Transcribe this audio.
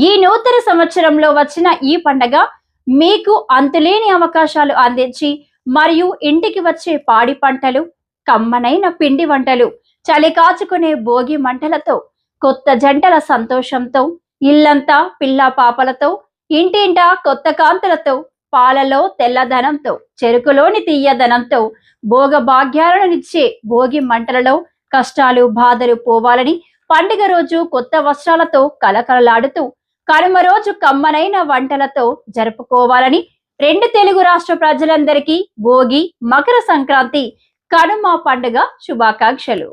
ఈ నూతన సంవత్సరంలో వచ్చిన ఈ పండగ మీకు అంతులేని అవకాశాలు అందించి మరియు ఇంటికి వచ్చే పాడి పంటలు, కమ్మనైన పిండి వంటలు, చలి కాచుకునే భోగి మంటలతో, కొత్త జంటల సంతోషంతో, ఇల్లంతా పిల్ల పాపలతో, ఇంటింటా కొత్త కాంతులతో, పాలలో తెల్లదనంతో, చెరుకులోని తీయదనంతో, భోగ భాగ్యాలనిచ్చే భోగి మంటలలో కష్టాలు బాధలు పోవాలని పండుగ రోజు కొత్త వస్త్రాలతో కలకలలాడుతూ, కనుమ రోజు కమ్మనైన వంటలతో జరుపుకోవాలని రెండు తెలుగు రాష్ట్ర ప్రజలందరికీ భోగి, మకర సంక్రాంతి, కనుమ పండుగ శుభాకాంక్షలు.